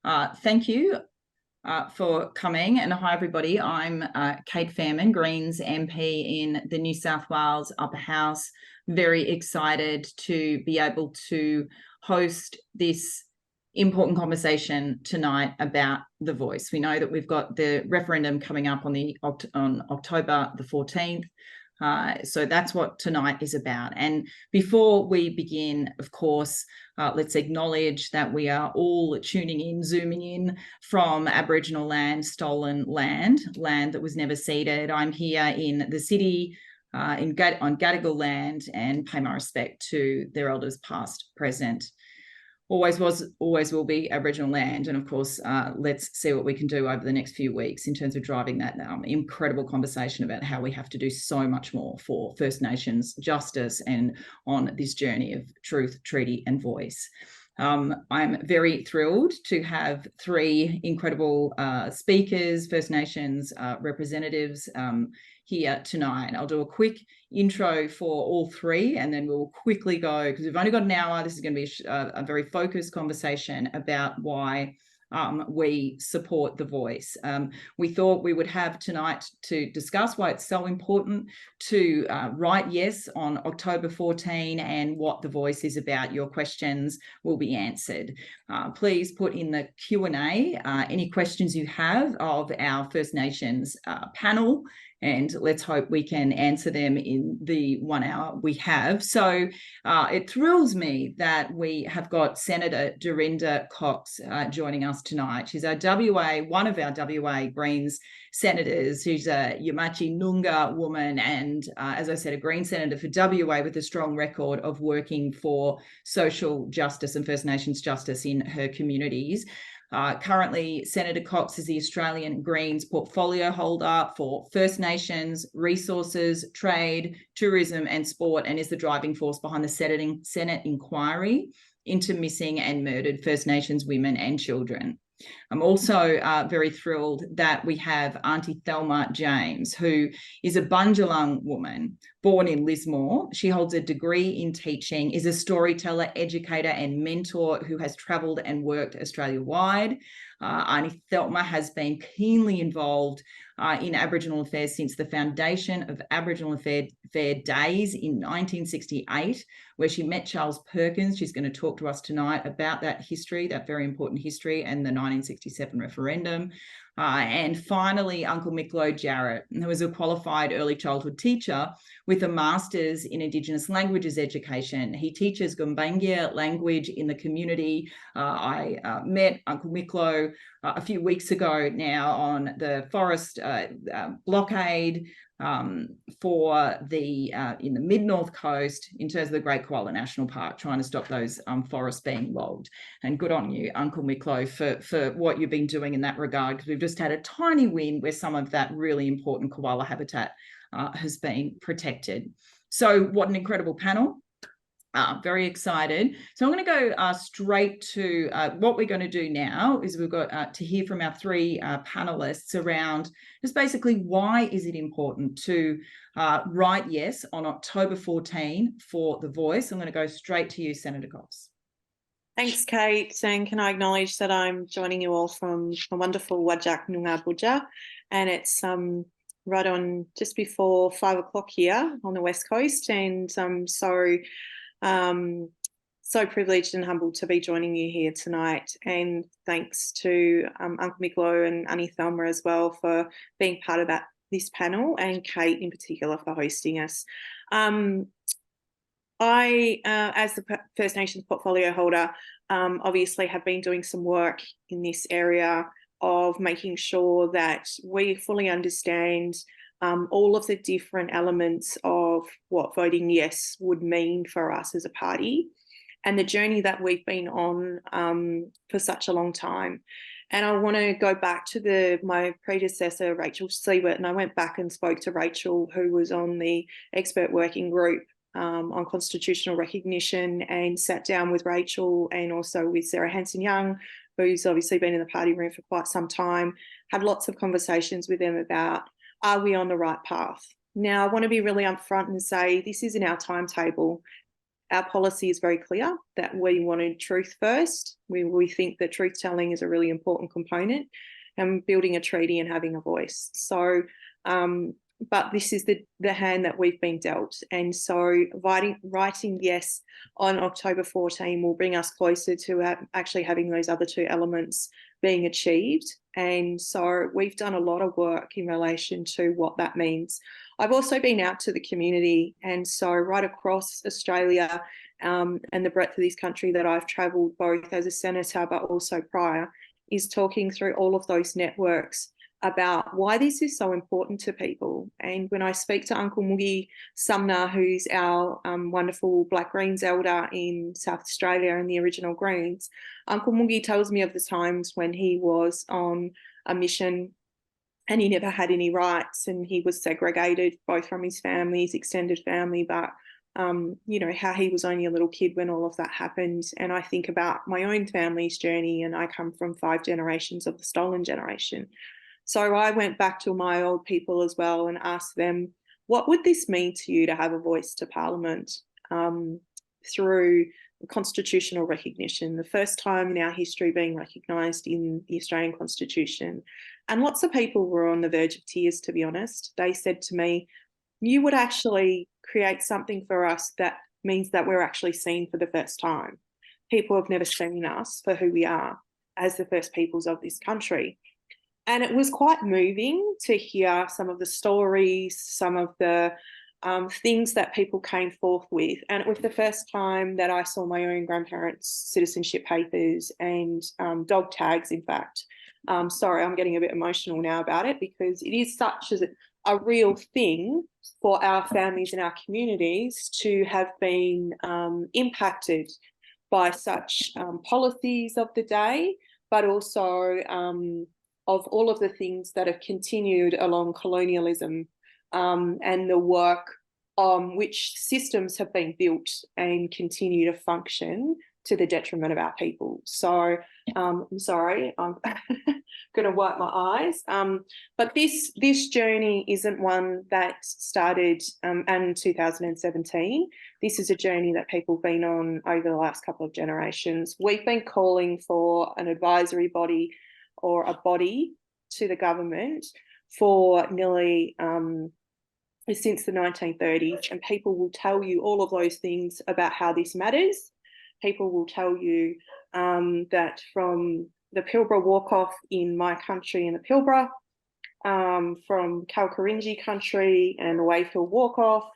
Thank you for coming, and hi everybody. I'm Kate Fairman, Greens MP in the New South Wales Upper House. Very excited to be able to host this important conversation tonight about the voice. We know that we've got the referendum coming up on October the 14th. So that's what tonight is about. And before we begin, of course, let's acknowledge that we are all tuning in, zooming in from Aboriginal land, stolen land that was never ceded. I'm here in the city on Gadigal land, and pay my respect to their elders past, present. Always was, always will be Aboriginal land. And of course, let's see what we can do over the next few weeks in terms of driving that incredible conversation about how we have to do so much more for First Nations justice and on this journey of truth, treaty and voice. I'm very thrilled to have three incredible speakers, First Nations representatives here tonight. I'll do a quick intro for all three, and then we'll quickly go, because we've only got an hour. This is going to be a very focused conversation about why we support the voice. We thought we would have tonight to discuss why it's so important to write yes on October 14 and what the voice is about. Your questions will be answered. Please put in the Q&A any questions you have of our First Nations panel, and let's hope we can answer them in the 1 hour we have. So it thrills me that we have got Senator Dorinda Cox joining us tonight. She's our one of our WA Greens senators. She's a Yumatji Noongar woman and, as I said, a Green senator for WA with a strong record of working for social justice and First Nations justice in her communities. Currently, Senator Cox is the Australian Greens portfolio holder for First Nations, resources, trade, tourism and sport, and is the driving force behind the Senate inquiry into missing and murdered First Nations women and children. I'm also very thrilled that we have Aunty Thelma James, who is a Bundjalung woman born in Lismore. She holds a degree in teaching, is a storyteller, educator and mentor who has travelled and worked Australia-wide. Aunty Thelma has been keenly involved in Aboriginal affairs since the foundation of Aboriginal Affair Days in 1968, where she met Charles Perkins. She's going to talk to us tonight about that history, that very important history, and the 1967 referendum. And finally, Uncle Micklo Jarrett, who is a qualified early childhood teacher with a master's in Indigenous languages education. He teaches Gumbaynggirr language in the community. I met Uncle Micklo a few weeks ago now on the forest blockade for the in the mid-north coast in terms of the Great Koala National Park, trying to stop those forests being logged. And good on you, Uncle Micklo, for what you've been doing in that regard, because we've just had a tiny win where some of that really important koala habitat has been protected. So what an incredible panel. Very excited. So I'm going to go straight to what we're going to do now is we've got to hear from our three panelists around just basically why is it important to write yes on October 14 for the voice. I'm going to go straight to you, Senator Cox. Thanks, Kate. And can I acknowledge that I'm joining you all from a wonderful Wajak Noongar Budja, and it's right on just before 5 o'clock here on the West Coast, and I'm so privileged and humbled to be joining you here tonight. And thanks to Uncle Micklo and Aunty Thelma as well for being part of this panel, and Kate in particular for hosting us. I, as the First Nations portfolio holder, obviously have been doing some work in this area of making sure that we fully understand all of the different elements of what voting yes would mean for us as a party, and the journey that we've been on for such a long time. And I want to go back to my predecessor, Rachel Siewert, and I went back and spoke to Rachel, who was on the expert working group on constitutional recognition, and sat down with Rachel and also with Sarah Hanson-Young, who's obviously been in the party room for quite some time, had lots of conversations with them about, are we on the right path? Now, I want to be really upfront and say this isn't our timetable. our policy is very clear that we wanted truth first. We think that truth telling is a really important component, and building a treaty and having a voice. So, but this is the hand that we've been dealt. And so writing yes on October 14 will bring us closer to actually having those other two elements being achieved. And so we've done a lot of work in relation to what that means. I've also been out to the community, and so right across Australia and the breadth of this country that I've travelled both as a senator but also prior, is talking through all of those networks about why this is so important to people. And when I speak to Uncle Moogie Sumner, who's our wonderful Black Greens elder in South Australia in the original Greens, Uncle Moogie tells me of the times when he was on a mission and he never had any rights, and he was segregated both from his family, his extended family, but you know, how he was only a little kid when all of that happened. And I think about my own family's journey, and I come from 5 generations of the stolen generation. So I went back to my old people as well and asked them, what would this mean to you to have a voice to Parliament through constitutional recognition, the first time in our history being recognised in the Australian Constitution? And lots of people were on the verge of tears, to be honest. They said to me, you would actually create something for us that means that we're actually seen for the first time. People have never seen us for who we are as the first peoples of this country. And it was quite moving to hear some of the stories, some of the things that people came forth with. And it was the first time that I saw my own grandparents' citizenship papers and dog tags, in fact. Sorry, I'm getting a bit emotional now about it, because it is such a real thing for our families and our communities to have been impacted by such policies of the day, but also of all of the things that have continued along colonialism and the work on which systems have been built and continue to function to the detriment of our people. So I'm sorry, I'm going to wipe my eyes. But this journey isn't one that started in 2017. This is a journey that people have been on over the last couple of generations. We've been calling for an advisory body or a body to the government for nearly since the 1930s, and people will tell you all of those things about how this matters. People will tell you that from the Pilbara walk-off in my country in the Pilbara, from Kalkarinji country and the Wayfield walk-off,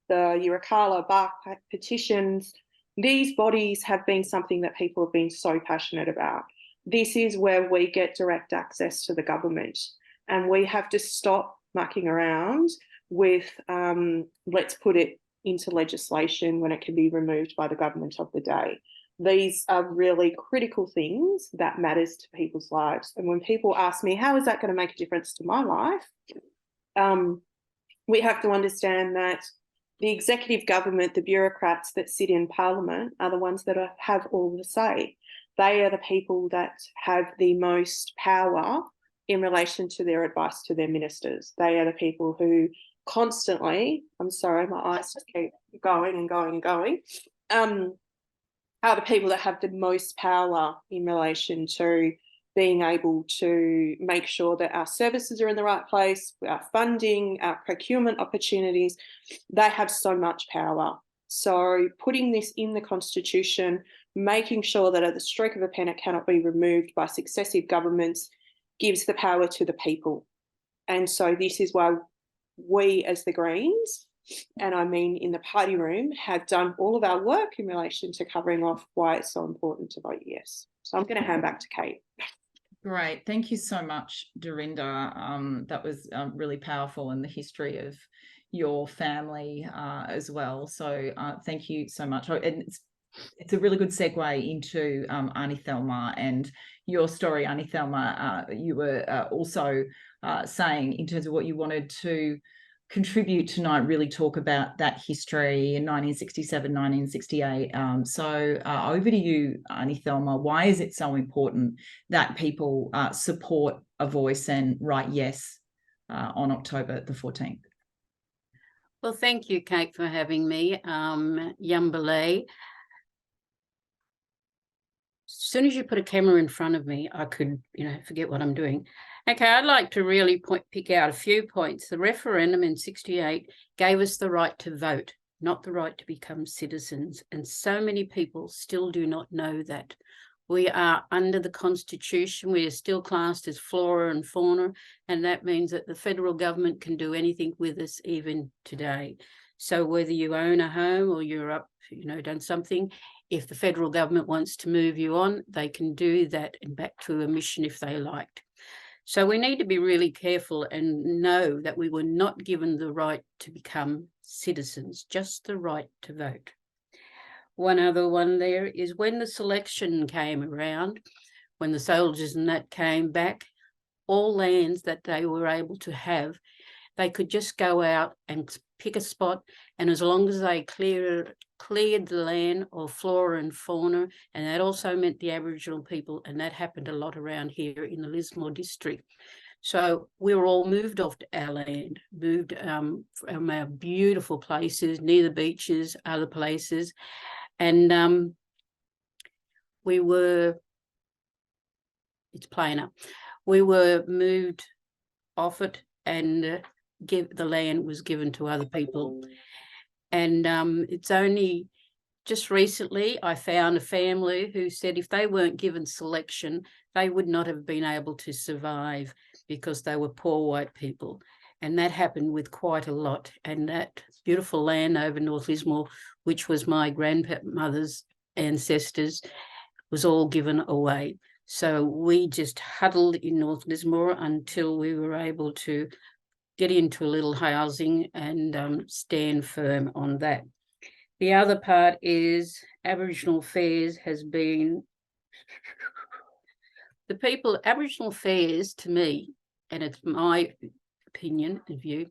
the Yirrkala bark petitions, these bodies have been something that people have been so passionate about. This is where we get direct access to the government, and we have to stop mucking around with let's put it into legislation when it can be removed by the government of the day. These are really critical things that matters to people's lives. And when people ask me, how is that going to make a difference to my life? We have to understand that the executive government, the bureaucrats that sit in Parliament, are the ones that have all the say. They are the people that have the most power in relation to their advice to their ministers. They are the people who constantly, I'm sorry, my eyes just keep going and going and going, are the people that have the most power in relation to being able to make sure that our services are in the right place, our funding, our procurement opportunities. They have so much power. So putting this in the Constitution, making sure that at the stroke of a pen it cannot be removed by successive governments, gives the power to the people. And so this is why we as the Greens, and I mean in the party room, have done all of our work in relation to covering off why it's so important to vote yes. So I'm going to hand back to Kate. Great. Thank you so much, Dorinda. That was really powerful in the history of your family as well. So thank you so much. And it's a really good segue into Aunty Thelma and your story, Aunty Thelma. You were also saying, in terms of what you wanted to contribute tonight, really talk about that history in 1967, 1968. So over to you, Aunty Thelma. Why is it so important that people support a voice and write yes on October the 14th? Well, thank you, Kate, for having me. Yumbalay. As soon as you put a camera in front of me, I could, forget what I'm doing. Okay, I'd like to really pick out a few points. The referendum in 68 gave us the right to vote, not the right to become citizens. And so many people still do not know that. We are under the Constitution. We are still classed as flora and fauna, and that means that the federal government can do anything with us even today. So whether you own a home or you're up, done something, if the federal government wants to move you on, they can do that and back to a mission if they liked. So we need to be really careful and know that we were not given the right to become citizens, just the right to vote. One other one there is when the selection came around, when the soldiers and that came back, all lands that they were able to have, they could just go out and pick a spot, and as long as they cleared the land of flora and fauna, and that also meant the Aboriginal people, and that happened a lot around here in the Lismore district. So we were all moved off to our land, moved from our beautiful places, near the beaches, other places, and we were, it's playing up, we were moved off it, and the land was given to other people. And it's only just recently I found a family who said if they weren't given selection, they would not have been able to survive because they were poor white people. And that happened with quite a lot. And that beautiful land over North Lismore, which was my grandmother's ancestors, was all given away. So we just huddled in North Lismore until we were able to get into a little housing and stand firm on that. The other part is Aboriginal Affairs has been, Aboriginal Affairs to me, and it's my opinion and view,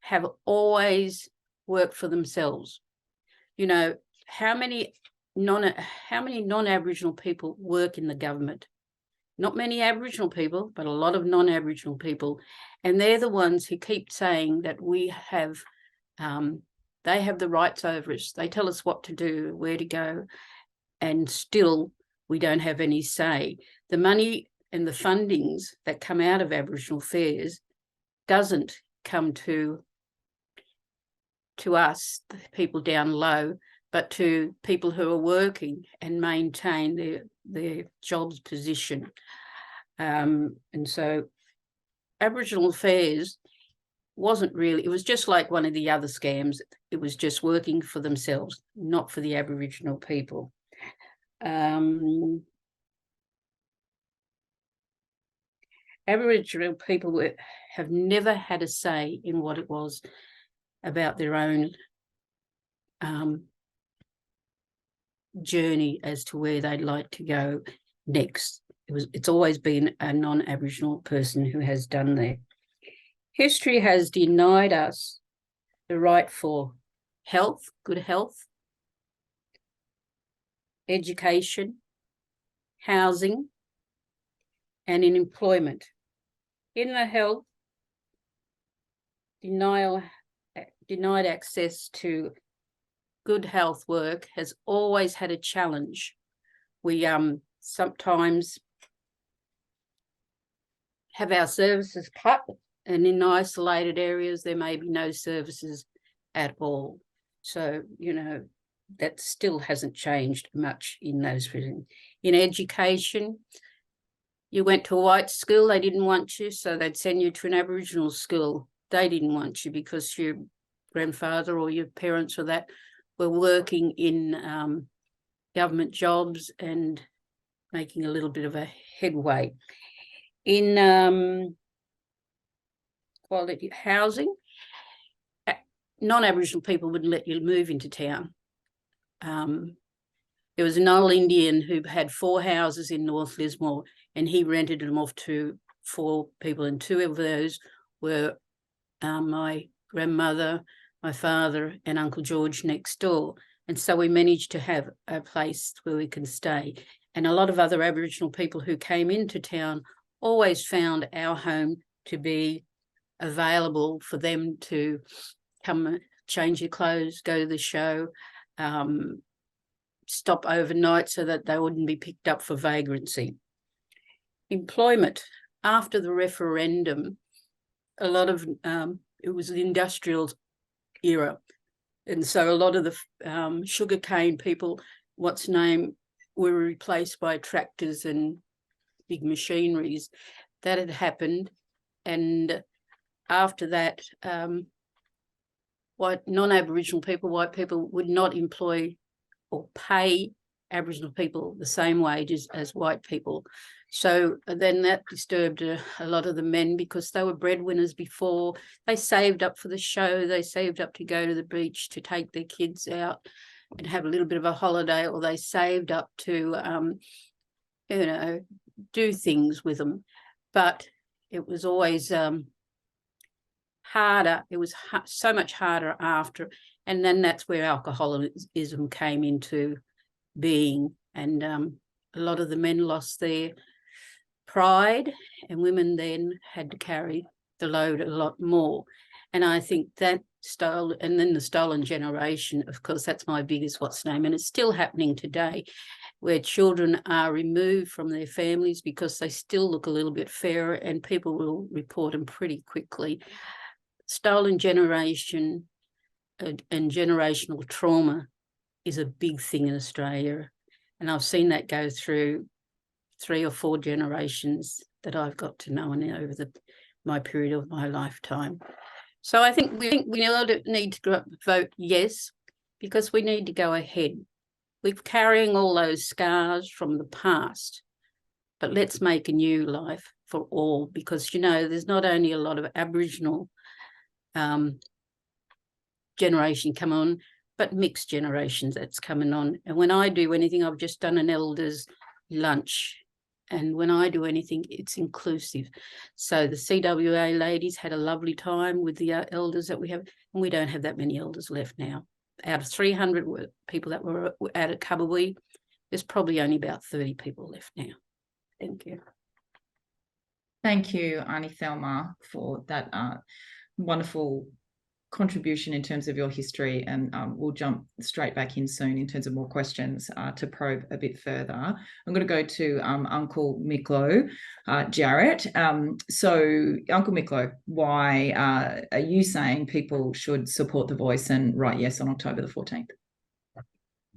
have always worked for themselves. How many non-Aboriginal people work in the government? Not many Aboriginal people, but a lot of non-Aboriginal people. And they're the ones who keep saying that we have, they have the rights over us. They tell us what to do, where to go, and still we don't have any say. The money and the fundings that come out of Aboriginal Affairs doesn't come to us, the people down low, but to people who are working and maintain their jobs position. And so Aboriginal Affairs wasn't really, it was just like one of the other scams. It was just working for themselves, not for the Aboriginal people. Aboriginal people have never had a say in what it was about their own journey as to where they'd like to go next. It's always been a non-Aboriginal person who has done that. History has denied us the right for health, good health, education, housing, and in employment. In the health, denied access to good health work has always had a challenge. We sometimes have our services cut, and in isolated areas there may be no services at all. So, that still hasn't changed much in those prisons. In education, you went to a white school, they didn't want you, so they'd send you to an Aboriginal school. They didn't want you because your grandfather or your parents or that were working in government jobs and making a little bit of a headway. In quality housing, non-Aboriginal people wouldn't let you move into town. There was an old Indian who had 4 houses in North Lismore, and he rented them off to 4 people, and 2 of those were my grandmother, my father, and Uncle George next door. And so we managed to have a place where we can stay. And a lot of other Aboriginal people who came into town always found our home to be available for them to come change your clothes, go to the show, stop overnight so that they wouldn't be picked up for vagrancy. Employment. After the referendum, a lot of, it was the industrial era. And so a lot of the sugarcane people, were replaced by tractors and big machineries. That had happened. And after that, non-Aboriginal people, white people, would not employ or pay Aboriginal people the same wages as white people. So then that disturbed a lot of the men, because they were breadwinners before. They saved up for the show. They saved up to go to the beach, to take their kids out and have a little bit of a holiday, or they saved up to, do things with them. But it was always harder. It was so much harder after. And then that's where alcoholism came into being. And a lot of the men lost their pride, and women then had to carry the load a lot more. And I think that and then the stolen generation, of course, that's my biggest and it's still happening today, where children are removed from their families because they still look a little bit fairer, and people will report them pretty quickly. Stolen generation and generational trauma is a big thing in Australia. And I've seen that go through 3 or 4 generations that I've got to know over my period of my lifetime. So I think we need to vote yes, because we need to go ahead. We're carrying all those scars from the past, but let's make a new life for all, because, there's not only a lot of Aboriginal generation come on, but mixed generations that's coming on. And when I do anything, I've just done an elders lunch, and when I do anything, it's inclusive. So the CWA ladies had a lovely time with the elders that we have, and we don't have that many elders left now. Out of 300 people that were out at Cubberwee, there's probably only about 30 people left now. Thank you. Thank you, Aunty Thelma, for that wonderful contribution in terms of your history, and we'll jump straight back in soon in terms of more questions to probe a bit further. I'm going to go to Uncle Micklo, Jarrett. So Uncle Micklo, why are you saying people should support The Voice and write yes on October the 14th?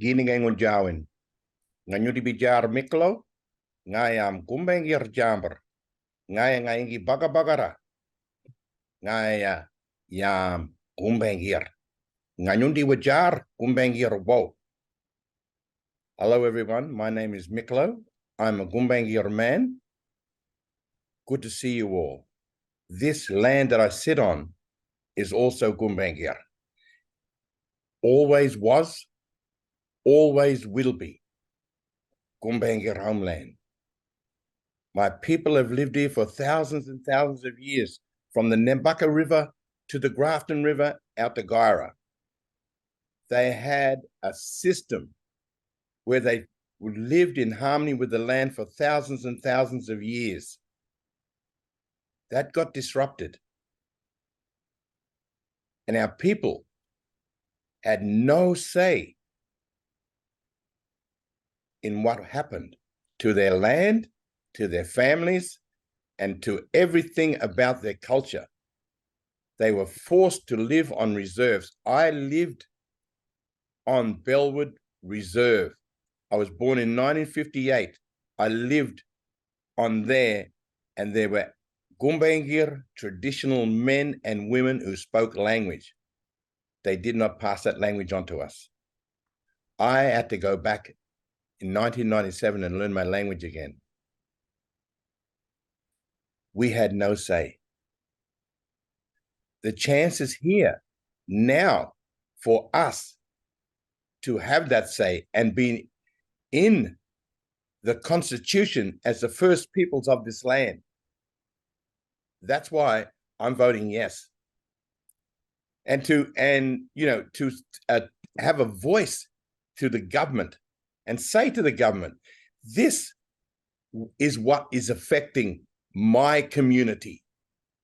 Gini ngon jawin. Nganyudi bijar Micklo, ngayam kumbengir jamber. Ngayingi bagabagara. Ngaya yam kumbengir. Nganyundi wajar kumbengir wo. Hello everyone, my name is Micklo. I'm a Gumbangir man. Good to see you all. This land that I sit on is also Gumbangir. Always was, always will be Gumbangir homeland. My people have lived here for thousands and thousands of years, from the Nembaka River to the Grafton River out to Gyra. They had a system where they lived in harmony with the land for thousands and thousands of years. That got disrupted. And our people had no say in what happened to their land, to their families, and to everything about their culture. They were forced to live on reserves. I lived on Bellwood Reserve. I was born in 1958. I lived on there, and there were Gumbangir traditional men and women who spoke language. They did not pass that language on to us. I had to go back in 1997 and learn my language again. We had no say. The chance is here now for us to have that say and be in the Constitution as the first peoples of this land. That's why I'm voting yes. And to have a voice to the government and say to the government, this is what is affecting my community,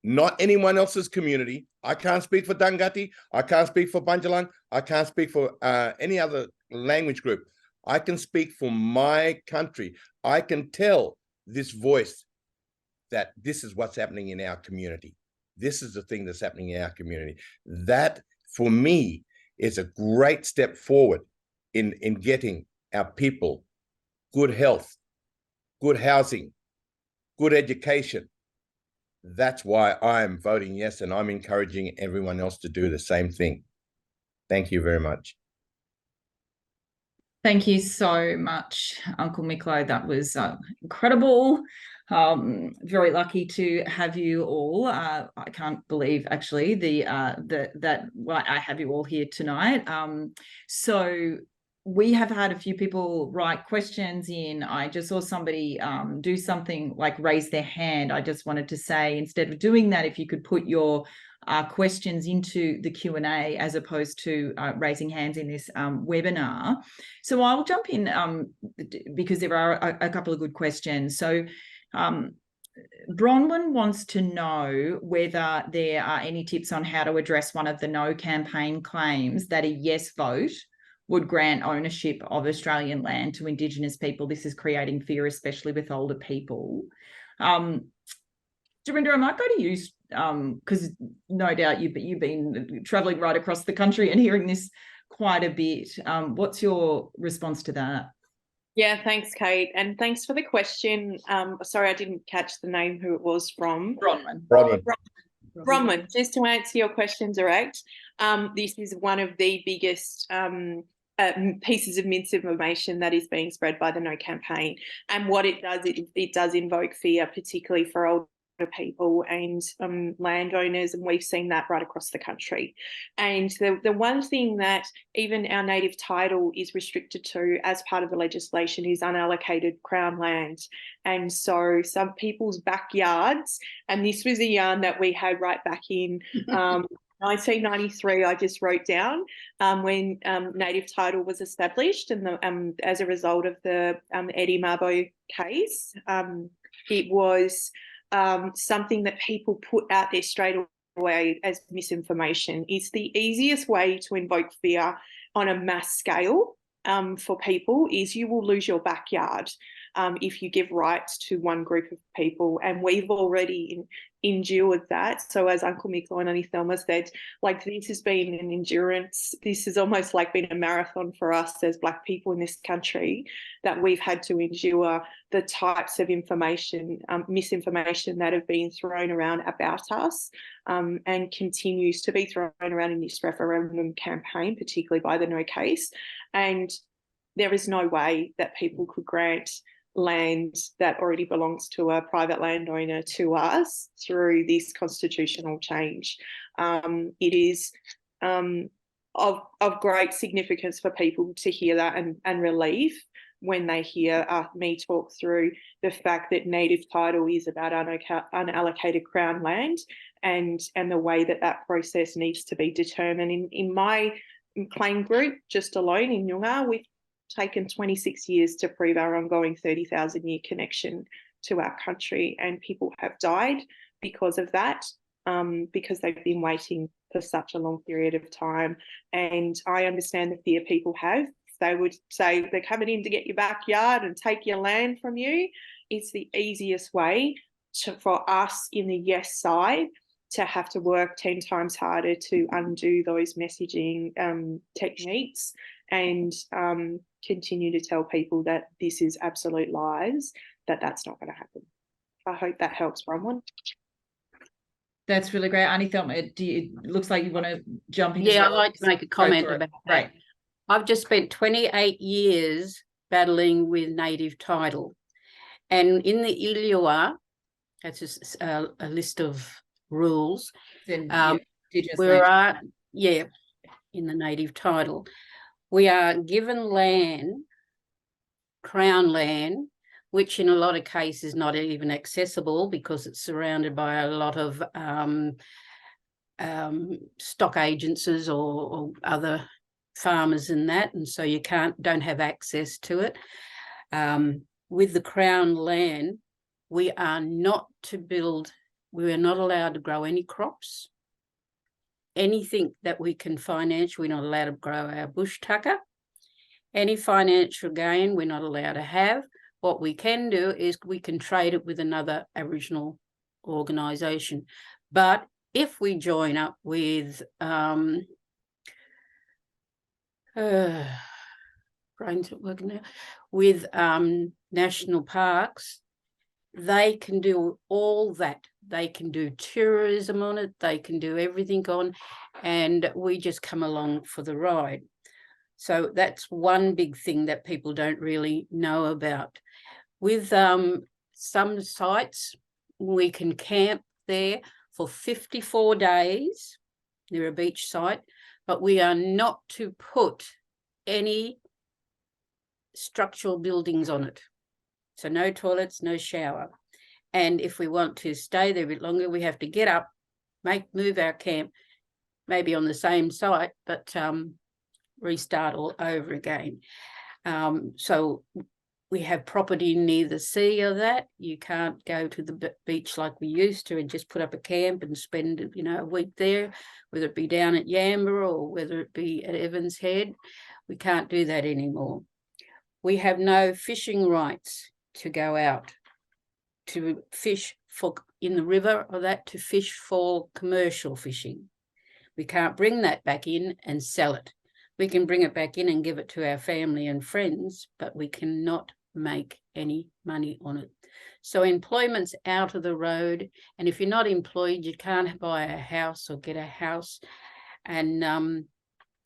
not anyone else's community. I can't speak for Dunghutti. I can't speak for Bunjalung. I can't speak for any other language group. I can speak for my country. I can tell this voice that this is what's happening in our community. This is the thing that's happening in our community. That, for me, is a great step forward in getting our people good health, good housing, good education. That's why I'm voting yes, and I'm encouraging everyone else to do the same thing. Thank you very much. Thank you so much, Uncle Micklo. That was incredible. Very lucky to have you all. I can't believe actually that I have you all here tonight. So we have had a few people write questions in. I just saw somebody do something like raise their hand. I just wanted to say, instead of doing that, if you could put your questions into the Q&A as opposed to raising hands in this webinar. So I'll jump in because there are a couple of good questions. So Bronwyn wants to know whether there are any tips on how to address one of the No campaign claims that a yes vote would grant ownership of Australian land to Indigenous people. This is creating fear, especially with older people. Dorinda, I might go to you because no doubt you've been travelling right across the country and hearing this quite a bit. What's your response to that? Yeah, thanks, Kate. And thanks for the question. Sorry, I didn't catch the name who it was from. Bronwyn, just to answer your question direct, this is one of the biggest pieces of misinformation that is being spread by the No campaign. And what it does, it does invoke fear, particularly for older people and landowners, and we've seen that right across the country. And the one thing that even our native title is restricted to as part of the legislation is unallocated Crown land. And so some people's backyards, and this was a yarn that we had right back in 1993, I just wrote down when native title was established, and as a result of the Eddie Mabo case, it was something that people put out there straight away as misinformation. It's the easiest way to invoke fear on a mass scale for people is you will lose your backyard if you give rights to one group of people. And we've already endured that. So as Uncle Micklo and Aunty Thelma said, like, this has been an endurance. This has almost like been a marathon for us as Black people in this country, that we've had to endure the types of information, misinformation that have been thrown around about us and continues to be thrown around in this referendum campaign, particularly by the No case. And there is no way that people could grant land that already belongs to a private landowner to us through this constitutional change. It is of great significance for people to hear that and relief when they hear me talk through the fact that native title is about unallocated Crown land and the way that process needs to be determined. In my claim group, just alone in Noongar, we've taken 26 years to prove our ongoing 30,000-year connection to our country, and people have died because of that, because they've been waiting for such a long period of time. And I understand the fear people have. They would say they're coming in to get your backyard and take your land from you. It's the easiest way for us in the yes side to have to work 10 times harder to undo those messaging techniques and continue to tell people that this is absolute lies, that's not going to happen. I hope that helps, Bronwyn. That's really great. Aunty Thelma, it looks like you want to jump in. Yeah, I'd like to make a comment about that. Right. I've just spent 28 years battling with native title. And in the Iliua, that's just a list of rules. In the native title. We are given land, Crown land, which in a lot of cases is not even accessible because it's surrounded by a lot of stock agencies or other farmers in that, and so you don't have access to it. With the Crown land, we are not allowed to grow any crops. anything that we can financially, we're not allowed to grow our bush tucker. Any financial gain we're not allowed to have. What we can do is we can trade it with another Aboriginal organisation. But if we join up with brains not working now, with national parks, they can do all that. They can do tourism on it, they can do everything on, and we just come along for the ride. So that's one big thing that people don't really know about. With some sites, we can camp there for 54 days. They're a beach site, but we are not to put any structural buildings on it. So no toilets, no shower. And if we want to stay there a bit longer, we have to get up, move our camp, maybe on the same site, but restart all over again. So we have property near the sea or that. You can't go to the beach like we used to and just put up a camp and spend, a week there, whether it be down at Yamba or whether it be at Evans Head. We can't do that anymore. We have no fishing rights to go out to fish in the river or that, to fish for commercial fishing. We can't bring that back in and sell it. We can bring it back in and give it to our family and friends, but we cannot make any money on it. So employment's out of the road. And if you're not employed, you can't buy a house or get a house. And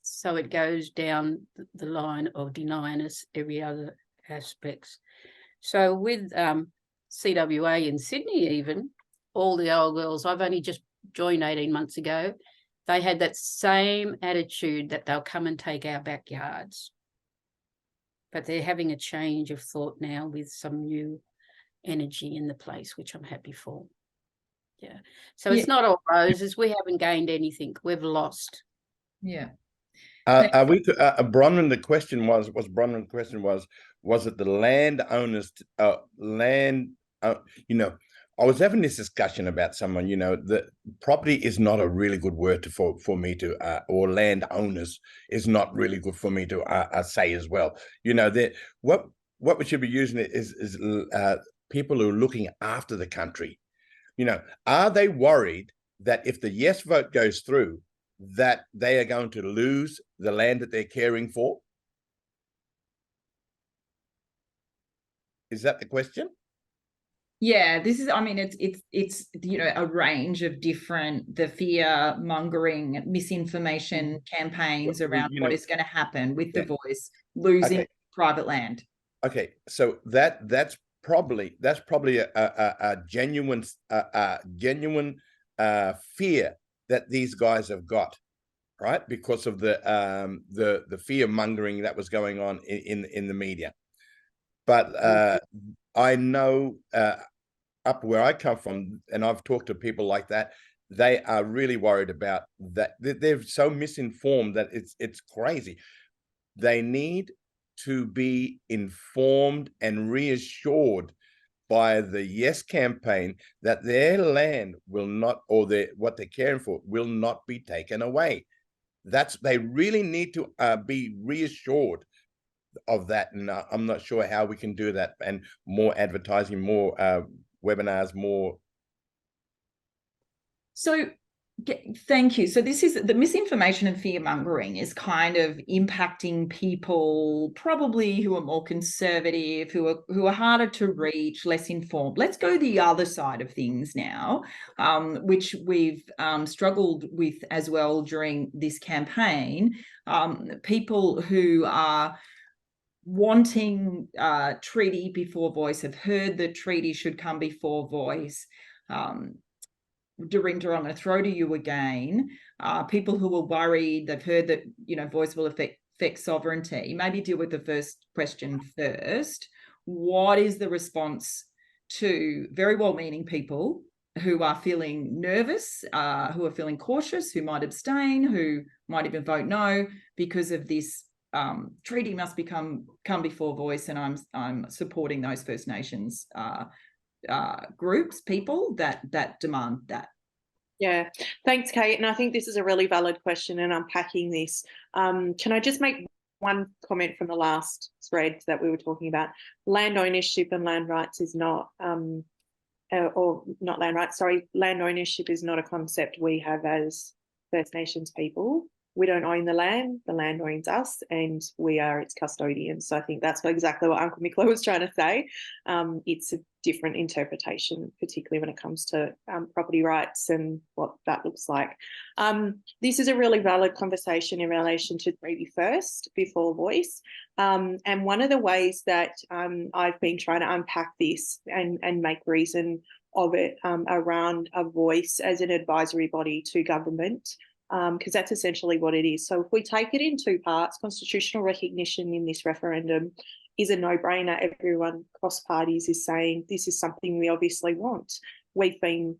so it goes down the line of denying us every other aspects. So with CWA in Sydney, even, all the old girls, I've only just joined 18 months ago, they had that same attitude that they'll come and take our backyards. But they're having a change of thought now with some new energy in the place, which I'm happy for. Yeah. So it's not all roses. We haven't gained anything. We've lost. Yeah. Bronwyn, the question was it the landowners, I was having this discussion about someone, the property is not a really good word for me to, or landowners is not really good for me to say as well. What we should be using is people who are looking after the country. Are they worried that if the yes vote goes through, that they are going to lose the land that they're caring for? Is that the question? Yeah, this is, it's a range of the fear mongering, misinformation campaigns around what is going to happen with the Voice losing private land. Okay, so that's probably a genuine fear that these guys have got, right? Because of the fear mongering that was going on in the media. But I know up where I come from, and I've talked to people like that, they are really worried about that. They're so misinformed that it's crazy. They need to be informed and reassured by the Yes campaign that their land will not, or what they're caring for, will not be taken away. They really need to be reassured of that, and I'm not sure how we can do that, and more advertising, more webinars, more. So thank you. So this is the misinformation and fear mongering is kind of impacting people probably who are more conservative, who are harder to reach, less informed. Let's go the other side of things now, which we've struggled with as well during this campaign. People who are wanting treaty before Voice, have heard that treaty should come before Voice. Dorinda, I'm going to throw to you again. People who are worried, they've heard that Voice will affect sovereignty. Maybe deal with the first question first. What is the response to very well-meaning people who are feeling nervous, who are feeling cautious, who might abstain, who might even vote no because of this treaty must come before Voice, and I'm supporting those First Nations groups, people that demand that? Yeah, thanks, Kate. And I think this is a really valid question, and unpacking this. Can I just make one comment from the last thread that we were talking about? Land ownership and land rights is not, or not land rights, sorry, land ownership is not a concept we have as First Nations people. We don't own the land owns us, and we are its custodians. So I think that's exactly what Uncle Micklo was trying to say. It's a different interpretation, particularly when it comes to property rights and what that looks like. This is a really valid conversation in relation to treaty first before voice. And one of the ways that I've been trying to unpack this and make reason of it around a voice as an advisory body to government, because that's essentially what it is. So if we take it in two parts, constitutional recognition in this referendum is a no-brainer. Everyone across parties is saying this is something we obviously want. We've been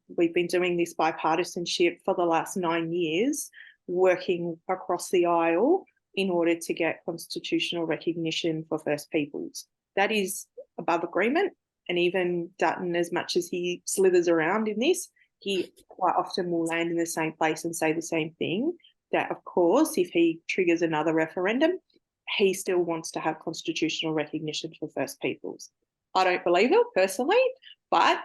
doing this bipartisanship for the last 9 years, working across the aisle in order to get constitutional recognition for First Peoples. That is above agreement. And even Dutton, as much as he slithers around in this, he quite often will land in the same place and say the same thing, that of course, if he triggers another referendum, he still wants to have constitutional recognition for First Peoples. I don't believe it personally, but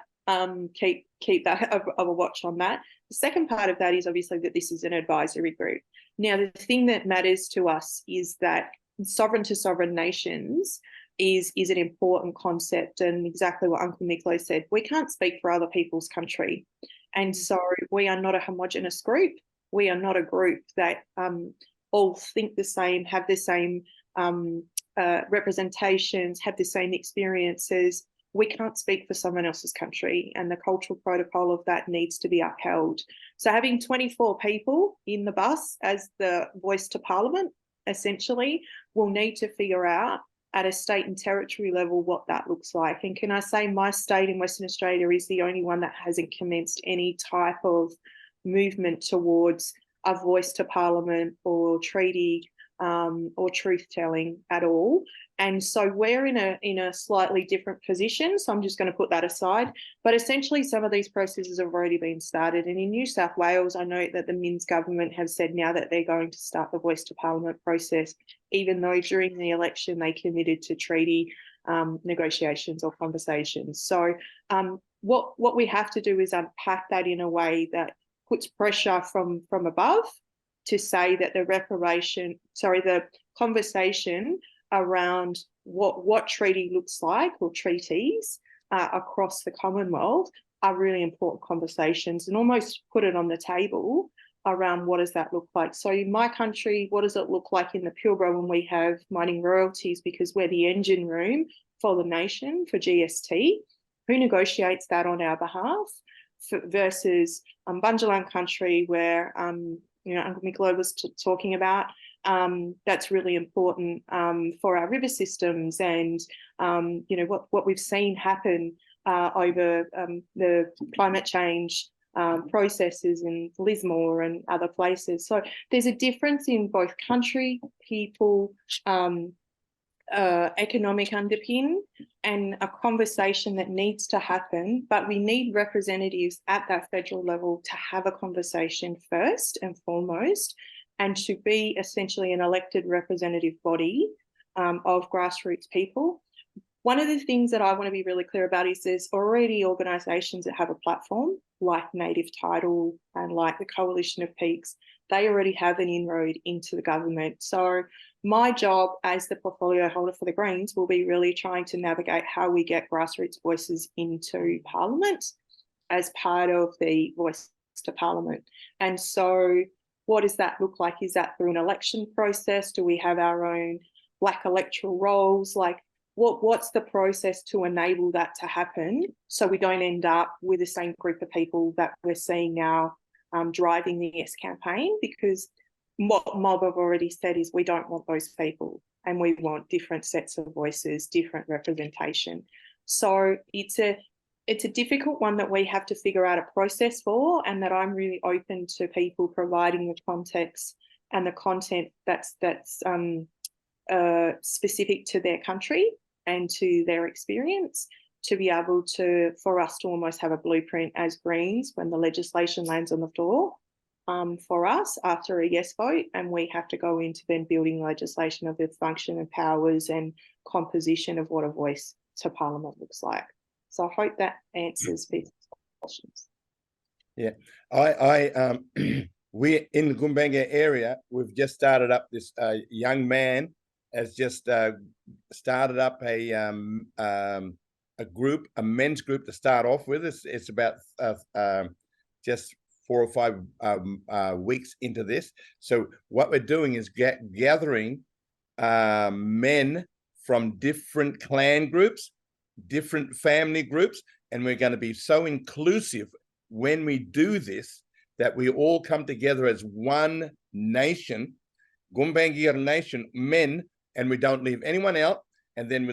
keep that of a watch on that. The second part of that is obviously that this is an advisory group. Now, the thing that matters to us is that sovereign to sovereign nations is an important concept, and exactly what Uncle Micklo said, we can't speak for other people's country. And so we are not a homogenous group. We are not a group that all think the same, have the same representations, have the same experiences. We can't speak for someone else's country, and the cultural protocol of that needs to be upheld. So having 24 people in the bus as the voice to Parliament, essentially, will need to figure out at a state and territory level what that looks like. And can I say my state in Western Australia is the only one that hasn't commenced any type of movement towards a voice to Parliament or treaty or truth-telling at all. And so we're in a slightly different position. So I'm just going to put that aside. But essentially, some of these processes have already been started. And in New South Wales, I know that the Minns government have said now that they're going to start the Voice to Parliament process, even though during the election they committed to treaty negotiations or conversations. So what we have to do is unpack that in a way that puts pressure from above to say that the conversation around what treaty looks like, or treaties across the Commonwealth, are really important conversations, and almost put it on the table around what does that look like. So in my country, what does it look like in the Pilbara when we have mining royalties, because we're the engine room for the nation, for GST? Who negotiates that on our behalf versus Bunjalung country, where Uncle Micklo was talking about? That's really important for our river systems, and what we've seen happen over the climate change processes in Lismore and other places. So there's a difference in both country, people, economic underpin, and a conversation that needs to happen. But we need representatives at that federal level to have a conversation first and foremost, and to be essentially an elected representative body of grassroots people. One of the things that I want to be really clear about is there's already organisations that have a platform, like Native Title and like the Coalition of Peaks. They already have an inroad into the government. So my job as the portfolio holder for the Greens will be really trying to navigate how we get grassroots voices into Parliament as part of the Voice to Parliament. And so what does that look like? Is that through an election process? Do we have our own black electoral rolls? Like, what's the process to enable that to happen, so we don't end up with the same group of people that we're seeing now driving the Yes campaign? Because what Mob have already said is we don't want those people, and we want different sets of voices, different representation. So it's a difficult one that we have to figure out a process for, and that I'm really open to people providing the context and the content that's specific to their country and to their experience, to be able to, for us to almost have a blueprint as Greens when the legislation lands on the floor for us after a yes vote, and we have to go into then building legislation of the function and powers and composition of what a voice to Parliament looks like. So I hope that answers people's questions. Yeah, we in the Gumbanga area, we've just started up this young man has just started up a group, a men's group to start off with. It's about just 4 or 5 weeks into this. So what we're doing is gathering men from different clan groups, different family groups, and we're going to be so inclusive when we do this that we all come together as one nation, Gumbaynggirr nation, men, and we don't leave anyone out. And then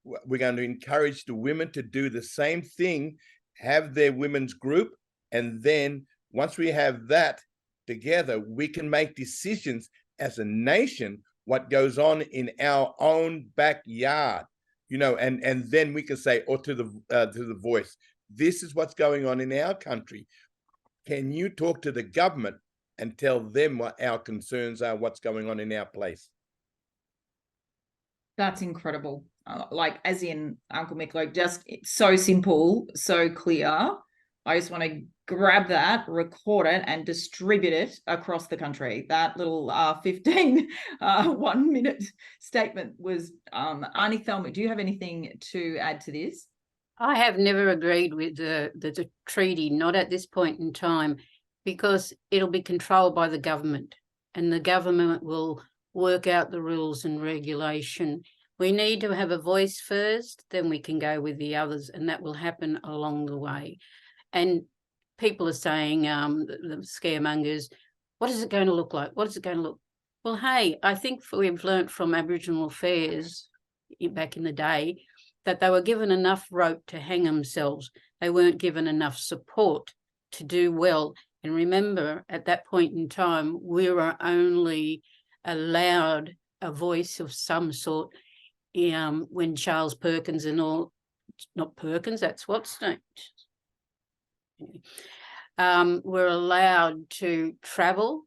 we're going to encourage the women to do the same thing, have their women's group, and then once we have that together, we can make decisions as a nation what goes on in our own backyard, you know, and then we can say, or to the voice, this is what's going on in our country. Can you talk to the government and tell them what our concerns are, what's going on in our place? That's incredible. Like, as in, Uncle Micklo, just it's so simple, so clear. I just want to grab that, record it, and distribute it across the country. That little 15 1-minute statement was Aunty Thelma, do you have anything to add to this? I have never agreed with the treaty, not at this point in time, because it'll be controlled by the government, and the government will work out the rules and regulation. We need to have a voice first, then we can go with the others, and that will happen along the way. And people are saying, the scaremongers, what is it going to look like? What is it going to look? Well, hey, I think we've learnt from Aboriginal affairs back in the day that they were given enough rope to hang themselves. They weren't given enough support to do well. And remember, at that point in time, we were only allowed a voice of some sort when Charles Perkins and all, not Perkins, that's what's name, were allowed to travel,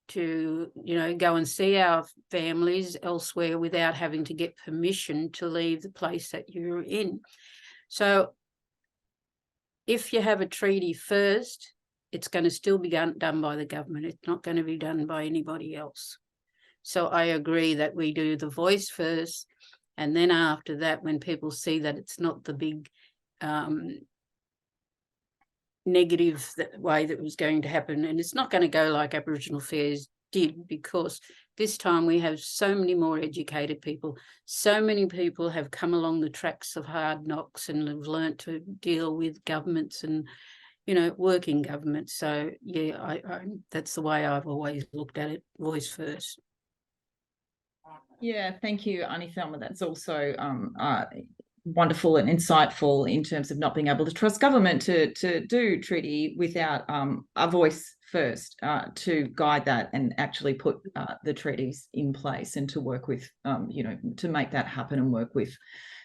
to, you know, go and see our families elsewhere without having to get permission to leave the place that you're in. So if you have a treaty first, it's going to still be done by the government. It's not going to be done by anybody else. So I agree that we do the voice first, and then after that, when people see that it's not the big negative way that was going to happen, and it's not going to go like Aboriginal affairs did, because this time we have so many more educated people. So many people have come along the tracks of hard knocks and have learnt to deal with governments and, you know, working governments. So yeah, I that's the way I've always looked at it, voice first. Yeah, thank you, Aunty Thelma. That's also wonderful and insightful in terms of not being able to trust government to do treaty without a voice first to guide that and actually put the treaties in place and to work with, you know, to make that happen and work with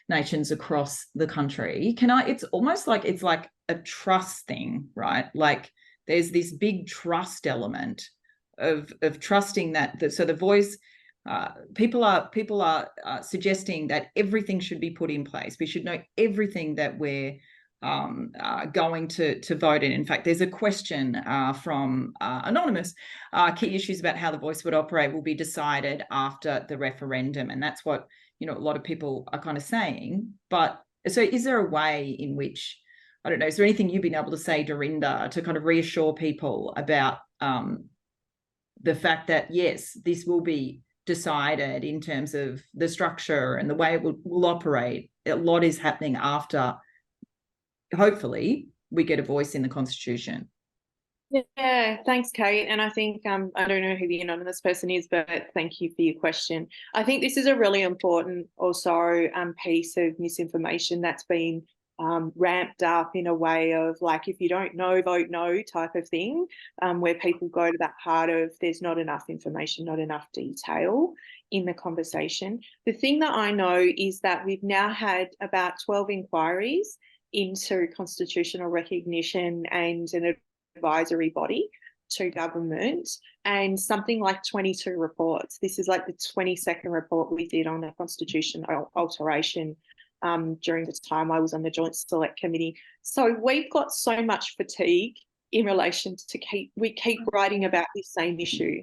nations across the country. It's almost like it's like a trust thing, right? Like there's this big trust element of trusting that, so the voice, people are suggesting that everything should be put in place. We should know everything that we're going to vote in. In fact, there's a question from Anonymous. Key issues about how the voice would operate will be decided after the referendum, and that's what, you know, a lot of people are kind of saying. But so is there a way in which, I don't know, is there anything you've been able to say, Dorinda, to kind of reassure people about the fact that, yes, this will be decided in terms of the structure and the way it will operate? A lot is happening after, hopefully, we get a voice in the Constitution. Yeah, thanks, Kate. And I think, I don't know who the anonymous person is, but thank you for your question. I think this is a really important also piece of misinformation that's been ramped up in a way of like, if you don't know, vote no type of thing, where people go to that heart of there's not enough information, not enough detail in the conversation. The thing that I know is that we've now had about 12 inquiries into constitutional recognition and an advisory body to government, and something like 22 reports. This is like the 22nd report we did on the constitution alteration during the time I was on the Joint Select Committee. So we've got so much fatigue in relation to we keep writing about this same issue.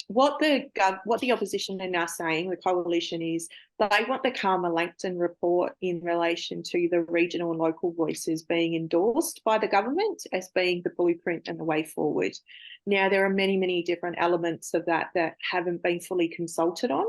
What the opposition are now saying, the coalition, is they want the Karma Langton report in relation to the regional and local voices being endorsed by the government as being the blueprint and the way forward. Now, there are many, many different elements of that haven't been fully consulted on,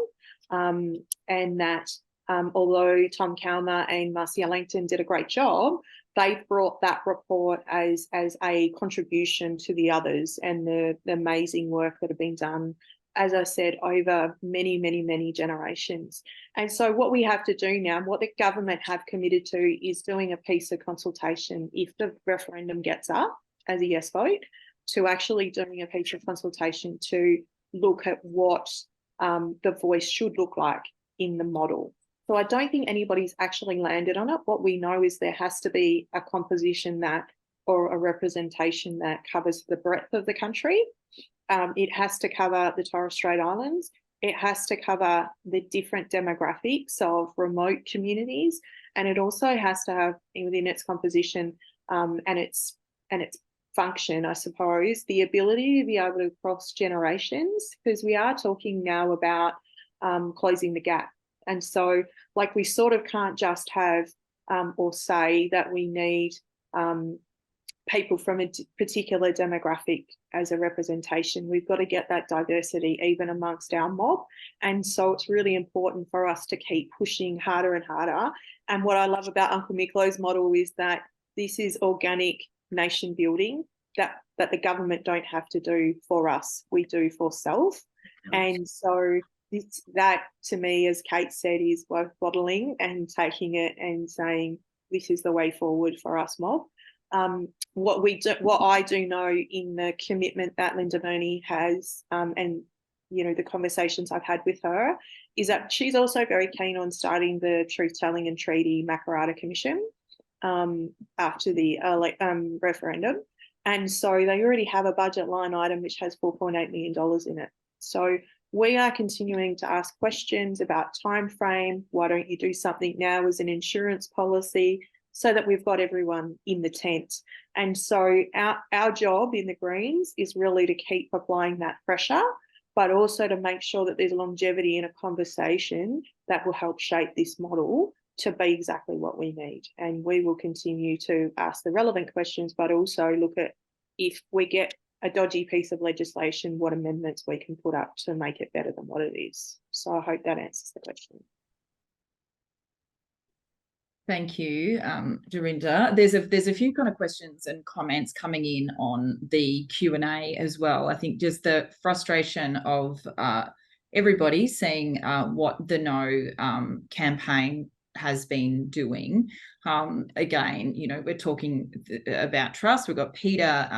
and that although Tom Calma and Marcia Langton did a great job, they've brought that report as a contribution to the others and the amazing work that have been done, as I said, over many, many, many generations. And so what we have to do now, what the government have committed to, is doing a piece of consultation if the referendum gets up as a yes vote, to actually doing a piece of consultation to look at what the voice should look like in the model. So I don't think anybody's actually landed on it. What we know is there has to be a composition or a representation that covers the breadth of the country. It has to cover the Torres Strait Islands. It has to cover the different demographics of remote communities. And it also has to have within its composition and its function, I suppose, the ability to be able to cross generations, because we are talking now about closing the gap. And so, like, we sort of can't just have or say that we need people from a particular demographic as a representation. We've got to get that diversity even amongst our mob. And so it's really important for us to keep pushing harder and harder. And what I love about Uncle Micklo's model is that this is organic nation building that the government don't have to do for us. We do for self. And so that, to me, as Kate said, is both bottling and taking it and saying this is the way forward for us mob. What I do know in the commitment that Linda Burney has, and the conversations I've had with her, is that she's also very keen on starting the Truth Telling and Treaty Makarrata Commission after the referendum. And so they already have a budget line item which has $4.8 million in it. So we are continuing to ask questions about time frame. Why don't you do something now as an insurance policy, so that we've got everyone in the tent? And so our job in the Greens is really to keep applying that pressure, but also to make sure that there's longevity in a conversation that will help shape this model to be exactly what we need. And we will continue to ask the relevant questions, but also look at, if we get a dodgy piece of legislation, what amendments we can put up to make it better than what it is. So I hope that answers the question. Thank you, Dorinda. There's a few kind of questions and comments coming in on the Q&A as well. I think just the frustration of everybody seeing what the No campaign has been doing. Again, we're talking about trust. We've got Peter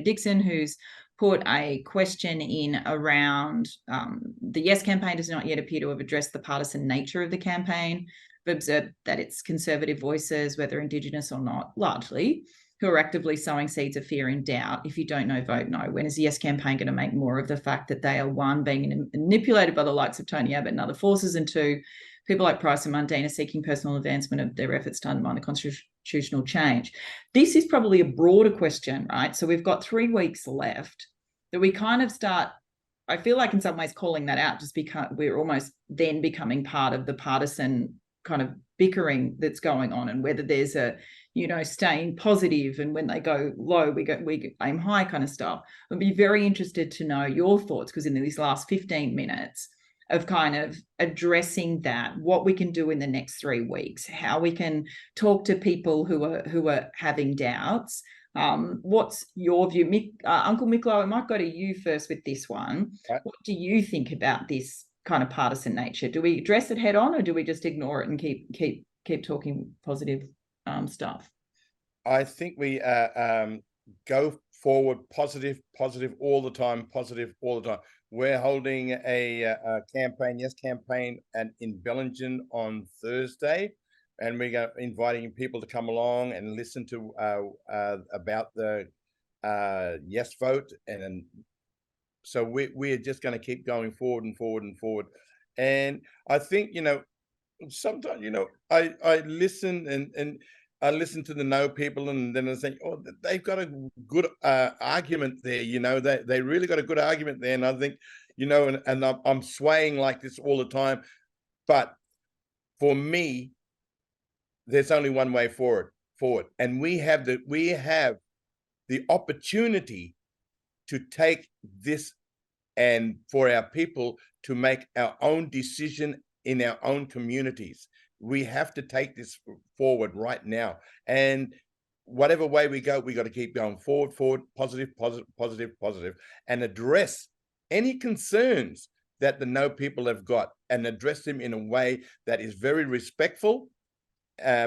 Dixon, who's put a question in around the Yes campaign does not yet appear to have addressed the partisan nature of the campaign. We've observed that it's conservative voices, whether Indigenous or not, largely, who are actively sowing seeds of fear and doubt. If you don't know, vote no. When is the Yes campaign going to make more of the fact that they are, one, being manipulated by the likes of Tony Abbott and other forces, and two, people like Price and Mundine are seeking personal advancement of their efforts to undermine the constitutional change? This is probably a broader question, right? So we've got 3 weeks left that we kind of start, I feel like in some ways, calling that out, just because we're almost then becoming part of the partisan kind of bickering that's going on, and whether there's a, staying positive, and when they go low, we aim high kind of stuff. I'd be very interested to know your thoughts, because in these last 15 minutes of kind of addressing that, what we can do in the next 3 weeks, how we can talk to people who are having doubts. What's your view? Uncle Micklo, I might go to you first with this one. Right. What do you think about this kind of partisan nature? Do we address it head on, or do we just ignore it and keep keep talking positive stuff? I think we go forward positive all the time, positive all the time. We're holding a campaign, Yes Campaign, in Bellingen on Thursday, and we're inviting people to come along and listen to about the yes vote. And so we're just going to keep going forward and forward and forward. And I think, sometimes, I listen and I listen to the no people, and then I think, oh, they've got a good argument there. They really got a good argument there. And I think, and I'm swaying like this all the time. But for me, there's only one way forward. And we have the opportunity to take this, and for our people to make our own decision in our own communities. We have to take this forward right now. And whatever way we go, we got to keep going forward, positive, and address any concerns that the no people have got, and address them in a way that is very respectful,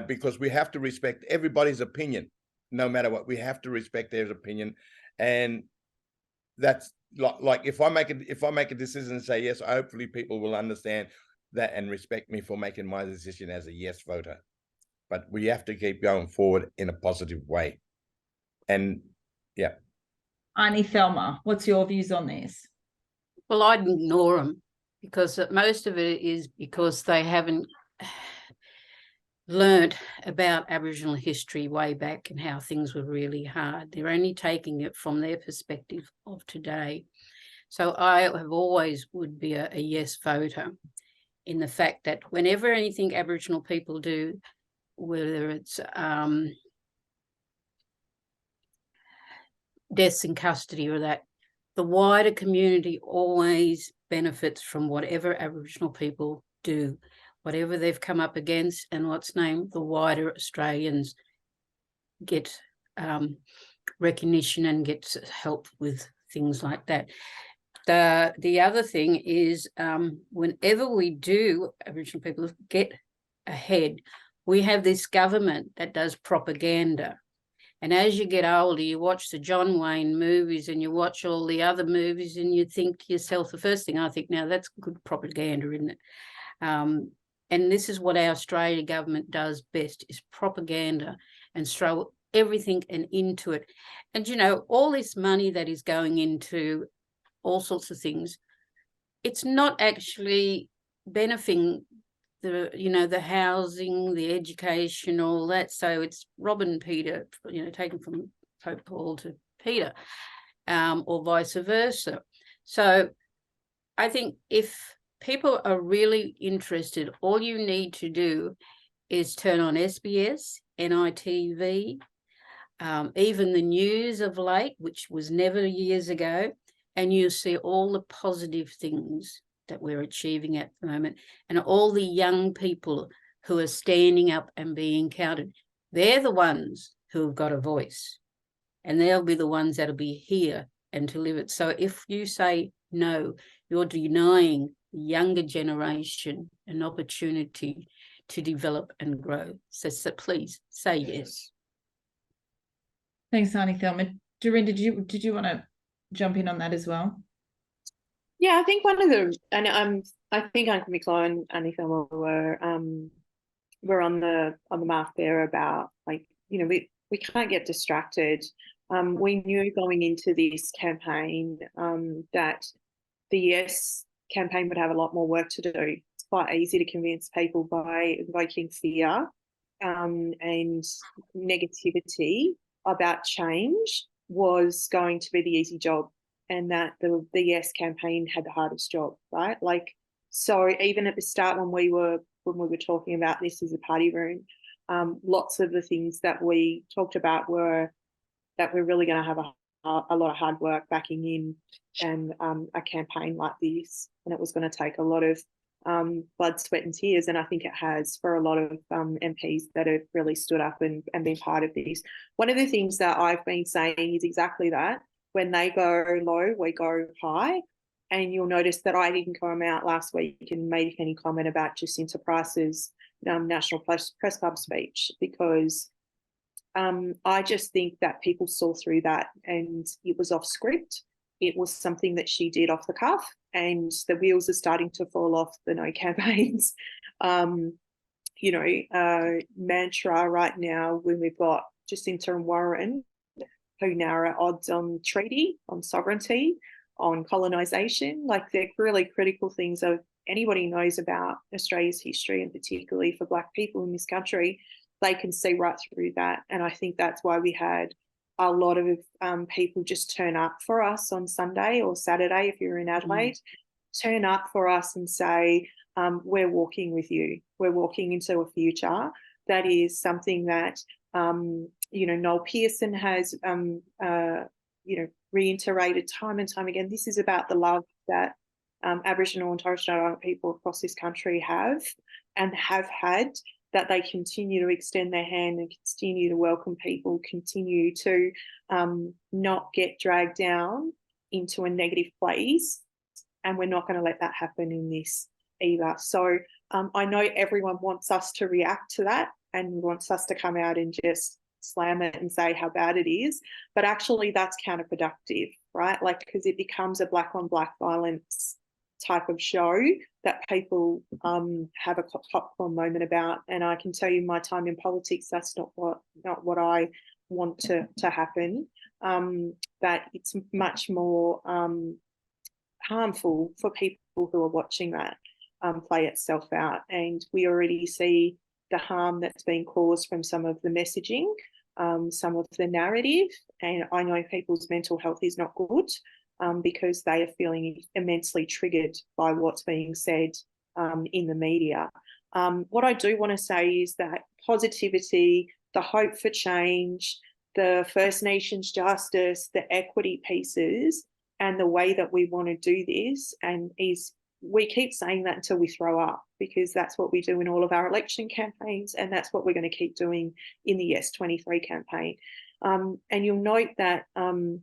because we have to respect everybody's opinion, no matter what. We have to respect their opinion. And that's like if I make a decision and say yes, hopefully people will understand that and respect me for making my decision as a yes voter. But we have to keep going forward in a positive way. And yeah. Aunty Thelma, what's your views on this? Well, I'd ignore them, because most of it is because they haven't learned about Aboriginal history way back and how things were really hard. They're only taking it from their perspective of today. So I have always would be a yes voter, in the fact that whenever anything Aboriginal people do, whether it's deaths in custody or that, the wider community always benefits from whatever Aboriginal people do, whatever they've come up against, and the wider Australians get recognition and get help with things like that. The other thing is, whenever we do, Aboriginal people get ahead, we have this government that does propaganda. And as you get older, you watch the John Wayne movies and you watch all the other movies, and you think to yourself, the first thing I think, now that's good propaganda, isn't it? And this is what our Australian government does best, is propaganda, and throw everything and into it. And, all this money that is going into all sorts of things, it's not actually benefiting the housing, the education, all that. So it's robbing Peter, taken from Pope Paul to Peter, or vice versa. So I think if people are really interested, all you need to do is turn on SBS, NITV, even the news of late, which was never years ago, and you see all the positive things that we're achieving at the moment, and all the young people who are standing up and being counted. They're the ones who have got a voice, and they'll be the ones that'll be here and to live it. So if you say no, you're denying the younger generation an opportunity to develop and grow. So please say yes. Thanks, Aunty Thelma. Dorinda, did you want to jump in on that as well? Yeah, I think one of the, and I think Uncle Micklo and Aunty Thelma were on the mark there about, like, we can't get distracted. We knew going into this campaign that the Yes campaign would have a lot more work to do. It's quite easy to convince people by evoking fear and negativity about change was going to be the easy job, and that the Yes campaign had the hardest job, right? Like, so even at the start when we were talking about this as a party room, lots of the things that we talked about were that we're really going to have a lot of hard work backing in and a campaign like this, and it was going to take a lot of blood, sweat and tears, and I think it has for a lot of MPs that have really stood up and been part of this. One of the things that I've been saying is exactly that. When they go low, we go high. And you'll notice that I didn't come out last week and make any comment about Jacinta Price's National Press Club speech, because I just think that people saw through that, and it was off script. It was something that she did off the cuff, and the wheels are starting to fall off the No campaigns. Mantra right now, when we've got Jacinta and Warren, who now are at odds on treaty, on sovereignty, on colonisation, like they're really critical things of anybody knows about Australia's history, and particularly for Black people in this country, they can see right through that. And I think that's why we had a lot of people just turn up for us on Sunday or Saturday, if you're in Adelaide, turn up for us and say, we're walking with you. We're walking into a future that is something that, Noel Pearson has, reiterated time and time again. This is about the love that Aboriginal and Torres Strait Islander people across this country have and have had, that they continue to extend their hand and continue to welcome people, continue to not get dragged down into a negative place. And we're not going to let that happen in this either. So I know everyone wants us to react to that and wants us to come out and just slam it and say how bad it is. But actually that's counterproductive, right? Like, because it becomes a black on black violence type of show that people have a popcorn moment about. And I can tell you, my time in politics, that's not what I want to happen. That it's much more harmful for people who are watching that play itself out. And we already see the harm that's been caused from some of the messaging, some of the narrative. And I know people's mental health is not good, because they are feeling immensely triggered by what's being said in the media. What I do want to say is that positivity, the hope for change, the First Nations justice, the equity pieces, and the way that we want to do this, and we keep saying that until we throw up, because that's what we do in all of our election campaigns, and that's what we're going to keep doing in the Yes 23 campaign. And you'll note that in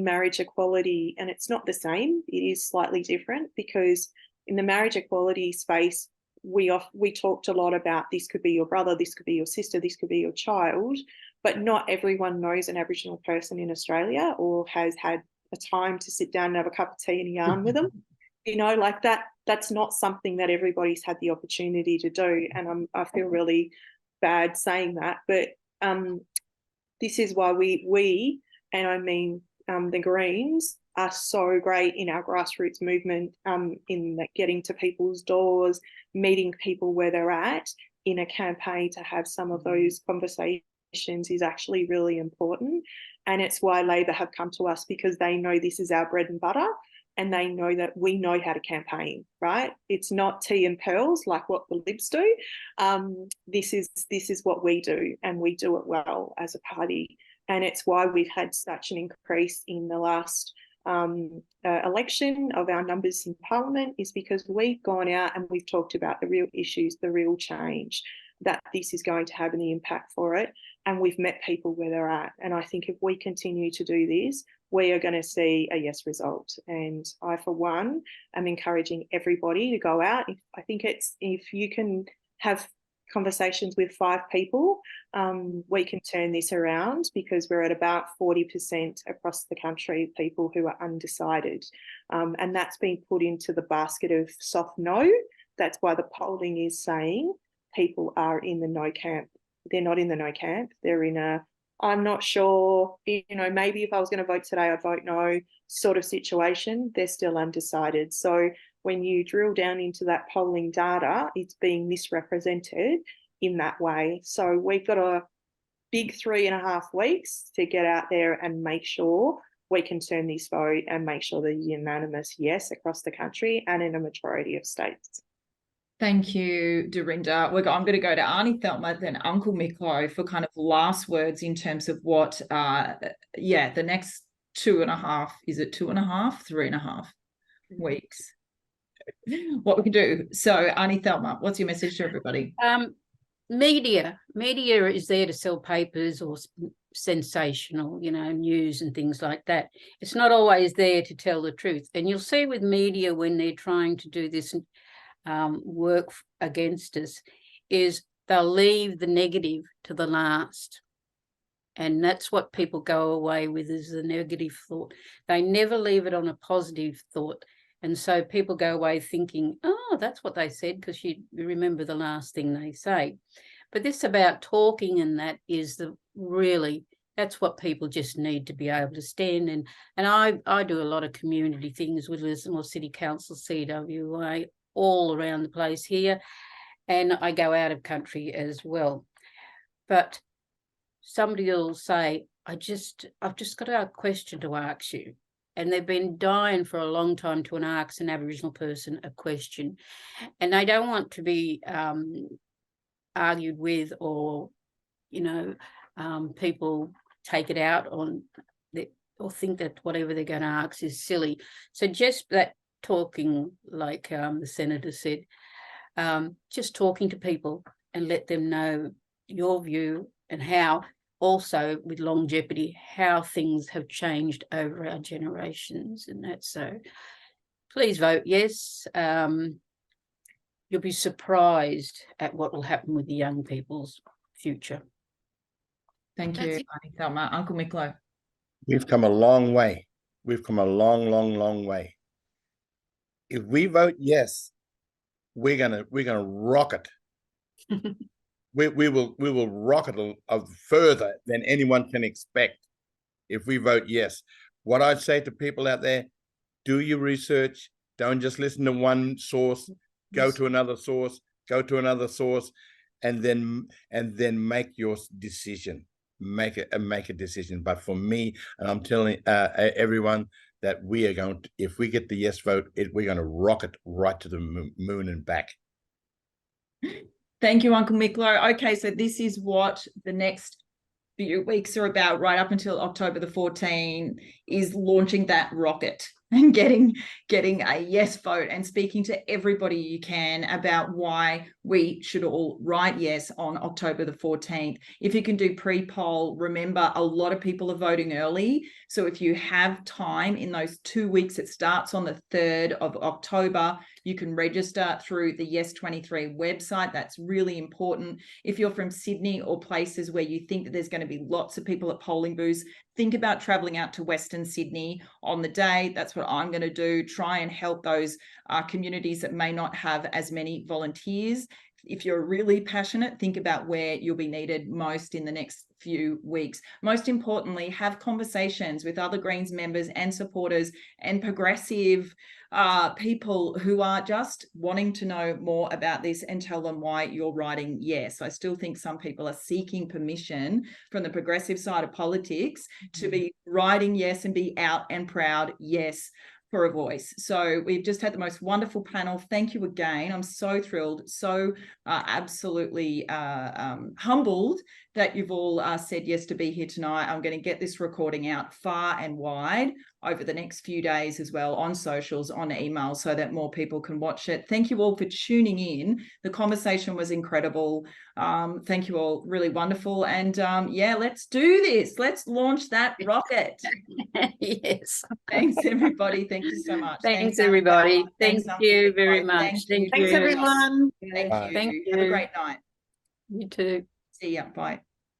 marriage equality, and it's not the same, it is slightly different, because in the marriage equality space, we talked a lot about this could be your brother, this could be your sister, this could be your child, but not everyone knows an Aboriginal person in Australia or has had a time to sit down and have a cup of tea and a yarn with them. Like that's not something that everybody's had the opportunity to do. And I feel really bad saying that, but this is why we and I mean the Greens are so great in our grassroots movement, in getting to people's doors, meeting people where they're at in a campaign. To have some of those conversations is actually really important. And it's why Labor have come to us, because they know this is our bread and butter, and they know that we know how to campaign, right? It's not tea and pearls like what the Libs do. This is what we do, and we do it well as a party. And it's why we've had such an increase in the last election of our numbers in Parliament, is because we've gone out and we've talked about the real issues, the real change that this is going to have and the impact for it. And we've met people where they're at. And I think if we continue to do this, we are going to see a yes result. And I, for one, am encouraging everybody to go out. I think if you can have conversations with 5 people, we can turn this around, because we're at about 40% across the country, people who are undecided. And that's been put into the basket of soft no. That's why the polling is saying people are in the no camp. They're not in the no camp. They're in a, I'm not sure, maybe if I was going to vote today, I'd vote no sort of situation. They're still undecided. So when you drill down into that polling data, it's being misrepresented in that way. So we've got a big 3.5 weeks to get out there and make sure we can turn this vote and make sure the unanimous yes across the country and in a majority of states. Thank you, Dorinda. I'm going to go to Aunty Thelma, then Uncle Micklo for kind of last words in terms of what, the next 2.5, is it 2.5, 3.5 weeks, what we can do. So, Aunty Thelma, what's your message to everybody? Media is there to sell papers or sensational, news and things like that. It's not always there to tell the truth. And you'll see with media when they're trying to do this work against us is they'll leave the negative to the last. And that's what people go away with, is the negative thought. They never leave it on a positive thought. And so people go away thinking, oh, that's what they said, because you remember the last thing they say. But this about talking, and that is that's what people just need to be able to stand in. And I do a lot of community things with Lismore City Council, CWA, all around the place here. And I go out of country as well. But somebody will say, I've just got a question to ask you. And they've been dying for a long time to ask an Aboriginal person a question. And they don't want to be argued with, or, people take it out on or think that whatever they're going to ask is silly. So just that talking, like the Senator said, just talking to people and let them know your view, and how also with longevity, how things have changed over our generations. And that's so. Please vote yes. You'll be surprised at what will happen with the young people's future. Thank you, Aunty Thelma. Uncle Micklo. We've come a long way. We've come a long, long, long way. If we vote yes, we're gonna rock it. we will rock it further than anyone can expect if we vote yes. What I'd say to people out there: do your research. Don't just listen to one source. Go to another source. Go to another source, and then make your decision. Make a decision. But for me, and I'm telling everyone that we are going to, if we get the yes vote, we're going to rock it right to the moon and back. Thank you, Uncle Micklo. Okay, so this is what the next few weeks are about, right up until October the 14th, is launching that rocket and getting a yes vote and speaking to everybody you can about why we should all write yes on October the 14th. If you can do pre-poll, remember a lot of people are voting early. So if you have time in those 2 weeks, it starts on the 3rd of October, you can register through the Yes23 website. That's really important. If you're from Sydney or places where you think that there's going to be lots of people at polling booths, think about traveling out to Western Sydney on the day. That's what I'm going to do. Try and help those communities that may not have as many volunteers. If you're really passionate, think about where you'll be needed most in the next few weeks. Most importantly, have conversations with other Greens members and supporters and progressive people who are just wanting to know more about this, and tell them why you're writing yes. I still think some people are seeking permission from the progressive side of politics to be writing yes and be out and proud yes for a voice. So we've just had the most wonderful panel. Thank you again. I'm so thrilled, so absolutely humbled that you've all said yes to be here tonight. I'm going to get this recording out far and wide over the next few days as well, on socials, on email, so that more people can watch it. Thank you all for tuning in. The conversation was incredible. Thank you all, really wonderful. And yeah, let's do this. Let's launch that rocket. Yes. Thanks, everybody. Thank you so much. Thanks everybody. Thank you very much. Thank you. Thanks, everyone. Thank Bye. you. Thank Have a you. great night. You too. See ya. Bye.